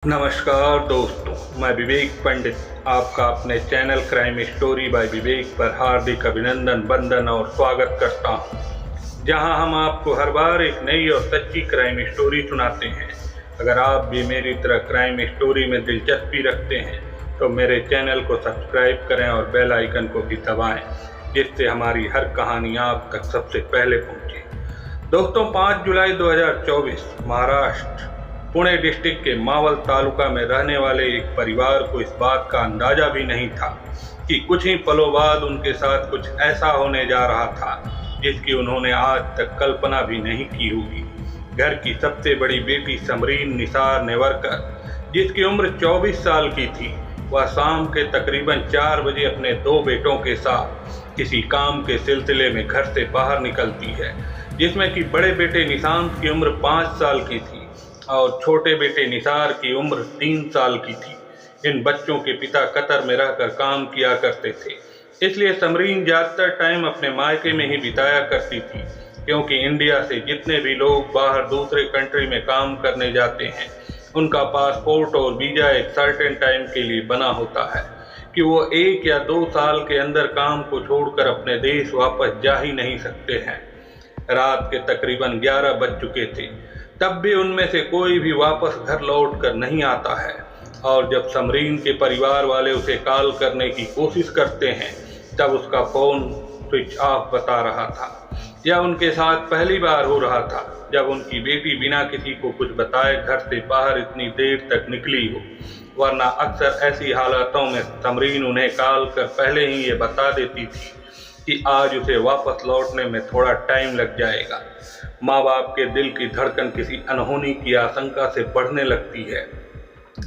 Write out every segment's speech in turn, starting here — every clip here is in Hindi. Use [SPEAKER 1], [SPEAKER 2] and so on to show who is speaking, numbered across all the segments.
[SPEAKER 1] नमस्कार दोस्तों, मैं विवेक पंडित आपका अपने चैनल क्राइम स्टोरी बाय विवेक पर हार्दिक अभिनंदन, वंदन और स्वागत करता हूं, जहां हम आपको हर बार एक नई और सच्ची क्राइम स्टोरी सुनाते हैं। अगर आप भी मेरी तरह क्राइम स्टोरी में दिलचस्पी रखते हैं तो मेरे चैनल को सब्सक्राइब करें और बेल आइकन को भी दबाएं, जिससे हमारी हर कहानी आप तक सबसे पहले पहुंचे। दोस्तों, 5 जुलाई 2024 महाराष्ट्र पुणे डिस्ट्रिक्ट के मावल तालुका में रहने वाले एक परिवार को इस बात का अंदाजा भी नहीं था कि कुछ ही पलों बाद उनके साथ कुछ ऐसा होने जा रहा था जिसकी उन्होंने आज तक कल्पना भी नहीं की होगी। घर की सबसे बड़ी बेटी समरीन निसार नेवरकर, जिसकी उम्र 24 साल की थी, वह शाम के तकरीबन 4 बजे अपने 2 बेटों के साथ किसी काम के सिलसिले में घर से बाहर निकलती है, जिसमें कि बड़े बेटे निशांत की उम्र 5 साल की थी और छोटे बेटे निसार की उम्र 3 साल की थी। इन बच्चों के पिता कतर में रहकर काम किया करते थे, इसलिए समरीन ज़्यादातर टाइम अपने मायके में ही बिताया करती थी, क्योंकि इंडिया से जितने भी लोग बाहर दूसरे कंट्री में काम करने जाते हैं, उनका पासपोर्ट और वीज़ा एक सर्टेन टाइम के लिए बना होता है कि वो 1 या 2 साल के अंदर काम को छोड़कर अपने देश वापस जा ही नहीं सकते हैं। रात के तकरीबन 11 बज चुके थे, तब भी उनमें से कोई भी वापस घर लौट कर नहीं आता है। और जब समरीन के परिवार वाले उसे कॉल करने की कोशिश करते हैं, तब उसका फ़ोन स्विच ऑफ बता रहा था। यह उनके साथ पहली बार हो रहा था जब उनकी बेटी बिना किसी को कुछ बताए घर से बाहर इतनी देर तक निकली हो, वरना अक्सर ऐसी हालातों में समरीन उन्हें कॉल कर पहले ही ये बता देती थी कि आज उसे वापस लौटने में थोड़ा टाइम लग जाएगा। माँ बाप के दिल की धड़कन किसी अनहोनी की आशंका से बढ़ने लगती है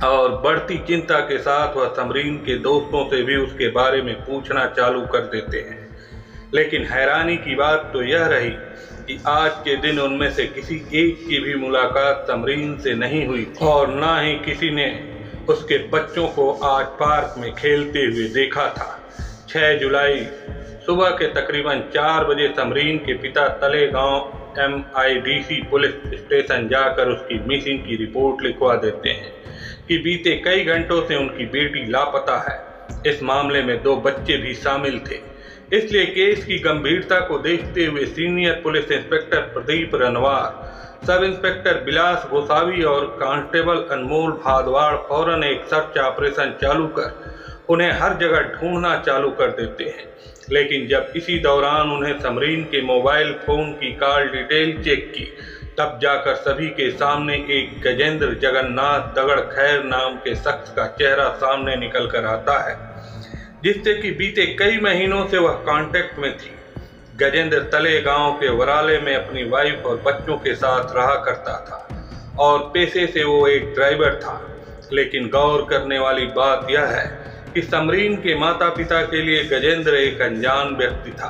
[SPEAKER 1] और बढ़ती चिंता के साथ वह समरीन के दोस्तों से भी उसके बारे में पूछना चालू कर देते हैं। लेकिन हैरानी की बात तो यह रही कि आज के दिन उनमें से किसी एक की भी मुलाकात समरीन से नहीं हुई और ना ही किसी ने उसके बच्चों को आज पार्क में खेलते हुए देखा था। 6 जुलाई सुबह के तकरीबन 4 बजे समरीन के पिता तलेगांव MIDC पुलिस स्टेशन जाकर उसकी मिसिंग की रिपोर्ट लिखवा देते हैं कि बीते कई घंटों से उनकी बेटी लापता है। इस मामले में 2 बच्चे भी शामिल थे, इसलिए केस की गंभीरता को देखते हुए senior police inspector Pradeep Ranwar, sub inspector Bilas Gosavi और कांस्टेबल अनमोल भादवाड़ फौरन एक सर्च ऑपरेशन चालू कर उन्हें हर जगह ढूंढना चालू कर देते हैं। लेकिन जब इसी दौरान उन्हें समरीन के मोबाइल फ़ोन की कॉल डिटेल चेक की, तब जाकर सभी के सामने एक गजेंद्र जगन्नाथ दगड़ खैर नाम के शख्स का चेहरा सामने निकल कर आता है, जिससे कि बीते कई महीनों से वह कांटेक्ट में थी। गजेंद्र तलेगांव के वराले में अपनी वाइफ और बच्चों के साथ रहा करता था और पेशे से वो एक ड्राइवर था। लेकिन गौर करने वाली बात यह है कि समरीन के माता पिता के लिए गजेंद्र एक अनजान व्यक्ति था,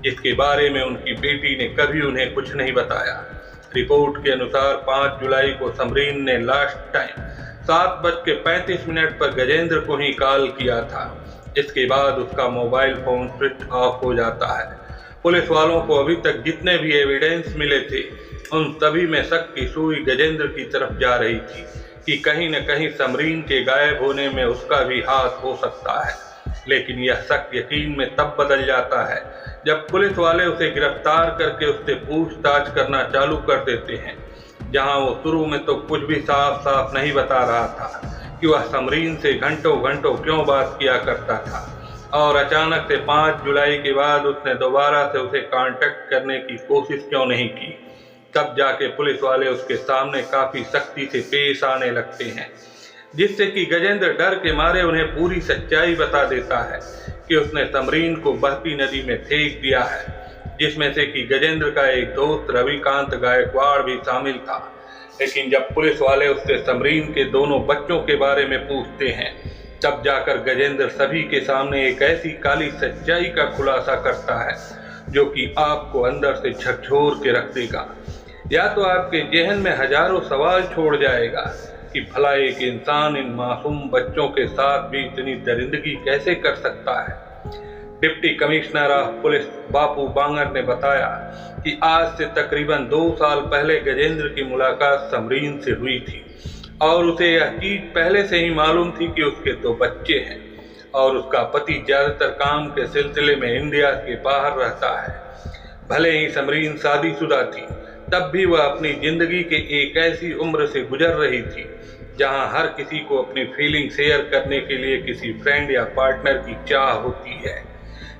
[SPEAKER 1] जिसके बारे में उनकी बेटी ने कभी उन्हें कुछ नहीं बताया। रिपोर्ट के अनुसार 5 जुलाई को समरीन ने लास्ट टाइम 7:35 पर गजेंद्र को ही कॉल किया था। इसके बाद उसका मोबाइल फ़ोन स्विच ऑफ हो जाता है। पुलिस वालों को अभी तक जितने भी एविडेंस मिले थे, उन सभी में शक की सुई गजेंद्र की तरफ जा रही थी कि कहीं न कहीं समरीन के गायब होने में उसका भी हाथ हो सकता है। लेकिन यह शक यकीन में तब बदल जाता है जब पुलिस वाले उसे गिरफ्तार करके उससे पूछताछ करना चालू कर देते हैं, जहां वो शुरू में तो कुछ भी साफ साफ नहीं बता रहा था कि वह समरीन से घंटों घंटों क्यों बात किया करता था और अचानक से 5 जुलाई के बाद उसने दोबारा से उसे कांटेक्ट करने की कोशिश क्यों नहीं की। तब जाके पुलिस वाले उसके सामने काफ़ी सख्ती से पेश आने लगते हैं, जिससे कि गजेंद्र डर के मारे उन्हें पूरी सच्चाई बता देता है कि उसने समरीन को बहती नदी में फेंक दिया है, जिसमें से कि गजेंद्र का एक दोस्त रविकांत गायकवाड़ भी शामिल था। लेकिन जब पुलिस वाले उससे समरीन के दोनों बच्चों के बारे में पूछते हैं, तब जाकर गजेंद्र सभी के सामने एक ऐसी काली सच्चाई का खुलासा करता है जो कि आपको अंदर से झकझोर के रख देगा, या तो आपके जहन में हजारों सवाल छोड़ जाएगा कि भला एक इंसान इन मासूम बच्चों के साथ भी इतनी दरिंदगी कैसे कर सकता है। डिप्टी कमिश्नर ऑफ पुलिस बापू बांगर ने बताया कि आज से तकरीबन 2 साल पहले गजेंद्र की मुलाकात समरीन से हुई थी और उसे यह चीज पहले से ही मालूम थी कि उसके 2 बच्चे हैं और उसका पति ज्यादातर काम के सिलसिले में इंडिया के बाहर रहता है। भले ही समरीन शादीशुदा थी, तब भी वह अपनी जिंदगी के एक ऐसी उम्र से गुजर रही थी जहां हर किसी को अपनी फीलिंग शेयर करने के लिए किसी फ्रेंड या पार्टनर की चाह होती है,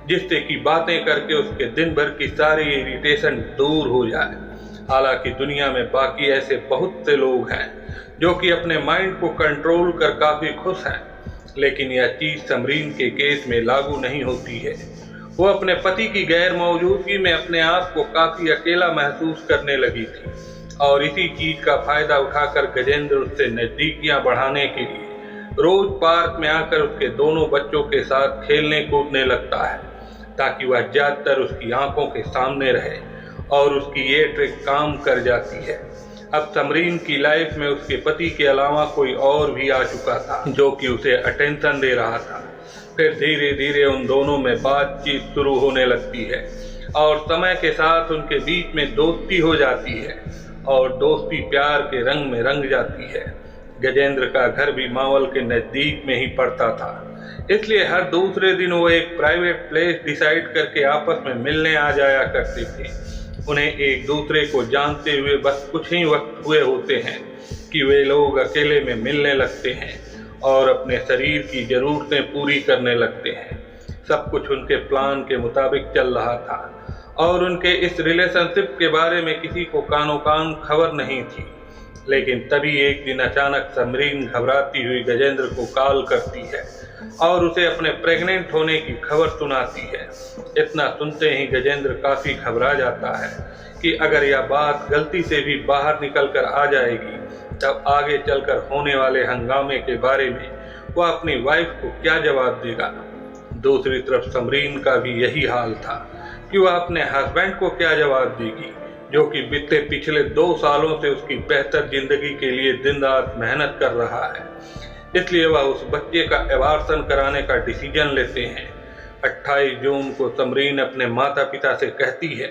[SPEAKER 1] जिससे कि बातें करके उसके दिन भर की सारी इरिटेशन दूर हो जाए। हालांकि दुनिया में बाकी ऐसे बहुत से लोग हैं जो कि अपने माइंड को कंट्रोल कर काफ़ी खुश हैं, लेकिन यह चीज़ समरीन के केस में लागू नहीं होती है। वो अपने पति की गैर मौजूदगी में अपने आप को काफ़ी अकेला महसूस करने लगी थी और इसी चीज़ का फ़ायदा उठाकर गजेंद्र उससे नज़दीकियाँ बढ़ाने के लिए रोज़ पार्क में आकर उसके दोनों बच्चों के साथ खेलने कूदने लगता है, ताकि वह ज़्यादातर उसकी आंखों के सामने रहे, और उसकी ये ट्रिक काम कर जाती है। अब समरीन की लाइफ में उसके पति के अलावा कोई और भी आ चुका था जो कि उसे अटेंशन दे रहा था। फिर धीरे धीरे उन दोनों में बातचीत शुरू होने लगती है और समय के साथ उनके बीच में दोस्ती हो जाती है और दोस्ती प्यार के रंग में रंग जाती है। गजेंद्र का घर भी मावल के नज़दीक में ही पड़ता था, इसलिए हर दूसरे दिन वो एक प्राइवेट प्लेस डिसाइड करके आपस में मिलने आ जाया करते थे। उन्हें एक दूसरे को जानते हुए बस कुछ ही वक्त हुए होते हैं कि वे लोग अकेले में मिलने लगते हैं और अपने शरीर की ज़रूरतें पूरी करने लगते हैं। सब कुछ उनके प्लान के मुताबिक चल रहा था और उनके इस रिलेशनशिप के बारे में किसी को कानो कान खबर नहीं थी। लेकिन तभी एक दिन अचानक समरीन घबराती हुई गजेंद्र को कॉल करती है और उसे अपने प्रेग्नेंट होने की खबर सुनाती है। इतना सुनते ही गजेंद्र काफ़ी घबरा जाता है कि अगर यह बात गलती से भी बाहर निकल कर आ जाएगी, तब आगे चलकर होने वाले हंगामे के बारे में वह अपनी वाइफ को क्या जवाब देगा। दूसरी तरफ समरीन का भी यही हाल था कि वह अपने हस्बैंड को क्या जवाब देगी, जो कि बीते पिछले 2 सालों से उसकी बेहतर जिंदगी के लिए दिन रात मेहनत कर रहा है। इसलिए वह उस बच्चे का एबार्शन कराने का डिसीजन लेते हैं। 28 जून को समरीन अपने माता पिता से कहती है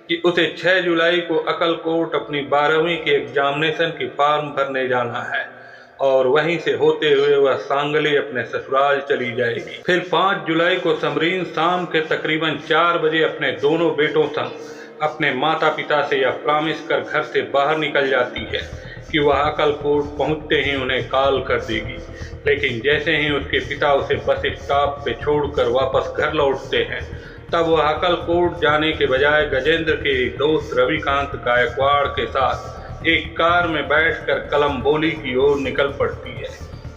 [SPEAKER 1] कि उसे 6 जुलाई को अकलकोट अपनी 12वीं के एग्जामिनेशन की फॉर्म भरने जाना है और वहीं से होते हुए वह सांगली अपने ससुराल चली जाएगी। फिर 5 जुलाई को समरीन शाम के तकरीबन 4 बजे अपने दोनों बेटों संग अपने माता पिता से यह प्रॉमिस कर घर से बाहर निकल जाती है कि वह अकलकोट पहुंचते ही उन्हें कॉल कर देगी। लेकिन जैसे ही उसके पिता उसे बस स्टॉप पे छोड़कर वापस घर लौटते हैं, तब वह अकलकोट जाने के बजाय गजेंद्र के एक दोस्त रविकांत गायकवाड़ के साथ एक कार में बैठकर कलम्बोली की ओर निकल पड़ती है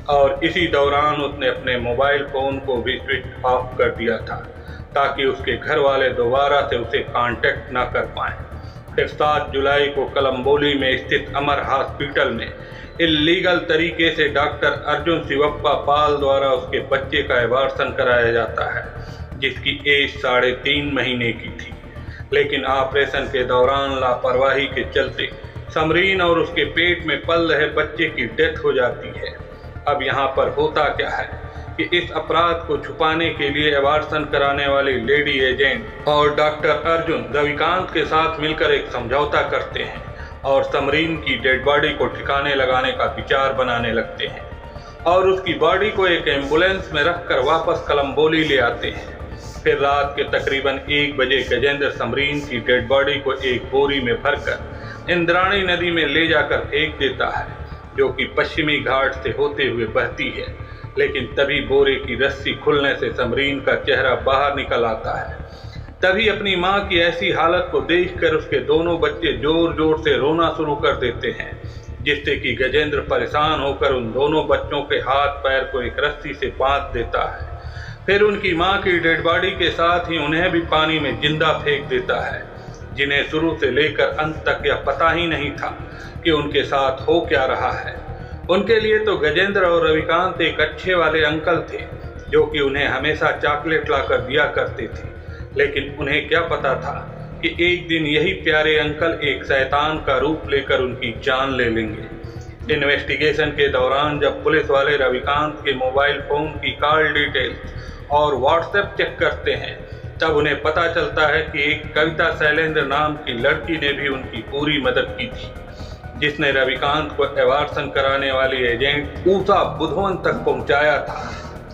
[SPEAKER 1] और इसी दौरान उसने अपने मोबाइल फ़ोन को भी स्विच ऑफ कर दिया था ताकि उसके घर वाले दोबारा से उसे कांटेक्ट ना कर पाएं। फिर 7 जुलाई को कलम्बोली में स्थित अमर हॉस्पिटल में इल्लीगल तरीके से डॉक्टर अर्जुन शिवप्पा पाल द्वारा उसके बच्चे का एबार्शन कराया जाता है, जिसकी एज 3.5 महीने की थी। लेकिन ऑपरेशन के दौरान लापरवाही के चलते समरीन और उसके पेट में पल रहे बच्चे की डेथ हो जाती है। अब यहाँ पर होता क्या है कि इस अपराध को छुपाने के लिए एबार्शन कराने वाली लेडी एजेंट और डॉक्टर अर्जुन रविकांत के साथ मिलकर एक समझौता करते हैं और समरीन की डेड बॉडी को ठिकाने लगाने का विचार बनाने लगते हैं और उसकी बॉडी को एक एम्बुलेंस में रखकर वापस कलम्बोली ले आते हैं। फिर रात के तकरीबन 1 बजे गजेंद्र समरीन की डेड बॉडी को एक बोरी में भरकर इंद्राणी नदी में ले जाकर फेंक देता है, जो कि पश्चिमी घाट से होते हुए बहती है। लेकिन तभी बोरे की रस्सी खुलने से समरीन का चेहरा बाहर निकल आता है। तभी अपनी मां की ऐसी हालत को देखकर उसके दोनों बच्चे जोर जोर से रोना शुरू कर देते हैं, जिससे कि गजेंद्र परेशान होकर उन दोनों बच्चों के हाथ पैर को एक रस्सी से बांध देता है। फिर उनकी मां की डेड बॉडी के साथ ही उन्हें भी पानी में जिंदा फेंक देता है, जिन्हें शुरू से लेकर अंत तक यह पता ही नहीं था कि उनके साथ हो क्या रहा है। उनके लिए तो गजेंद्र और रविकांत एक अच्छे वाले अंकल थे, जो कि उन्हें हमेशा चॉकलेट लाकर दिया करते थे। लेकिन उन्हें क्या पता था कि एक दिन यही प्यारे अंकल एक शैतान का रूप लेकर उनकी जान ले लेंगे। इन्वेस्टिगेशन के दौरान जब पुलिस वाले रविकांत के मोबाइल फ़ोन की कॉल डिटेल्स और व्हाट्सएप चेक करते हैं, तब उन्हें पता चलता है कि एक कविता शैलेंद्र नाम की लड़की ने भी उनकी पूरी मदद की थी, जिसने रविकांत को एवार्सन कराने वाली एजेंट ऊषा बुधवन तक पहुंचाया था।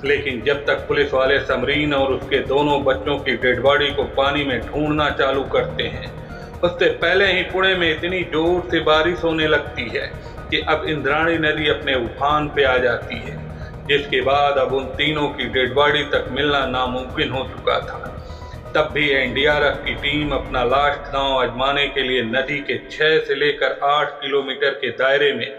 [SPEAKER 1] लेकिन जब तक पुलिस वाले समरीन और उसके दोनों बच्चों की डेड बॉडी को पानी में ढूंढना चालू करते हैं, उससे पहले ही पुणे में इतनी जोर से बारिश होने लगती है कि अब इंद्राणी नदी अपने उफान पे आ जाती है, जिसके बाद अब उन तीनों की डेड बॉडी तक मिलना नामुमकिन हो चुका था। तब भी एनडीआरएफ की टीम अपना लास्ट दांव आजमाने के लिए नदी के 6 से लेकर 8 किलोमीटर के दायरे में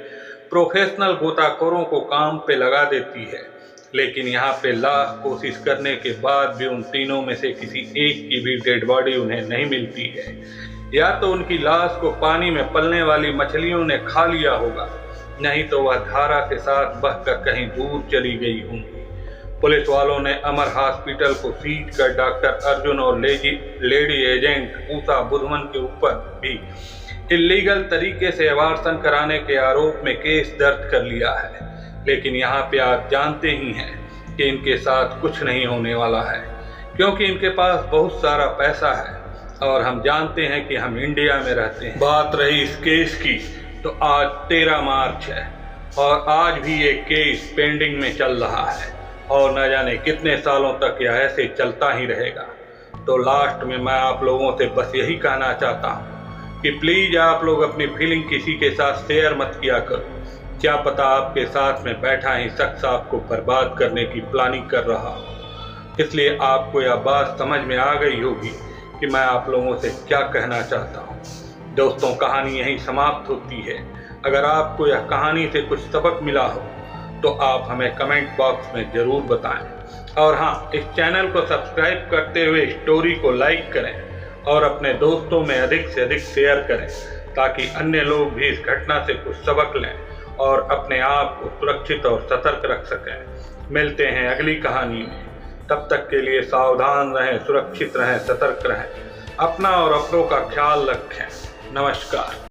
[SPEAKER 1] प्रोफेशनल गोताखोरों को काम पे लगा देती है। लेकिन यहाँ पे लाख कोशिश करने के बाद भी उन तीनों में से किसी एक की भी डेड बॉडी उन्हें नहीं मिलती है। या तो उनकी लाश को पानी में पलने वाली मछलियों ने खा लिया होगा, नहीं तो वह धारा के साथ बहकर कहीं दूर चली गई होंगी। पुलिस वालों ने अमर हॉस्पिटल को सीज कर डॉक्टर अर्जुन और लेडी एजेंट ऊषा बुधवन के ऊपर भी इल्लीगल तरीके से एवार्सन कराने के आरोप में केस दर्ज कर लिया है। लेकिन यहाँ पे आप जानते ही हैं कि इनके साथ कुछ नहीं होने वाला है, क्योंकि इनके पास बहुत सारा पैसा है और हम जानते हैं कि हम इंडिया में रहते हैं। बात रही इस केस की, तो आज 13 मार्च है और आज भी ये केस पेंडिंग में चल रहा है और न जाने कितने सालों तक यह ऐसे चलता ही रहेगा। तो लास्ट में मैं आप लोगों से बस यही कहना चाहता हूँ कि प्लीज़ आप लोग अपनी फीलिंग किसी के साथ शेयर मत किया करो। क्या पता आपके साथ में बैठा ही शख्स आपको बर्बाद करने की प्लानिंग कर रहा हो। इसलिए आपको यह बात समझ में आ गई होगी कि मैं आप लोगों से क्या कहना चाहता हूँ। दोस्तों, कहानी यहीं समाप्त होती है। अगर आपको यह कहानी से कुछ सबक मिला हो तो आप हमें कमेंट बॉक्स में ज़रूर बताएं। और हाँ, इस चैनल को सब्सक्राइब करते हुए स्टोरी को लाइक करें और अपने दोस्तों में अधिक से अधिक शेयर करें, ताकि अन्य लोग भी इस घटना से कुछ सबक लें और अपने आप को सुरक्षित और सतर्क रख सकें। मिलते हैं अगली कहानी में। तब तक के लिए सावधान रहें, सुरक्षित रहें, सतर्क रहें, अपना और अपनों का ख्याल रखें। नमस्कार।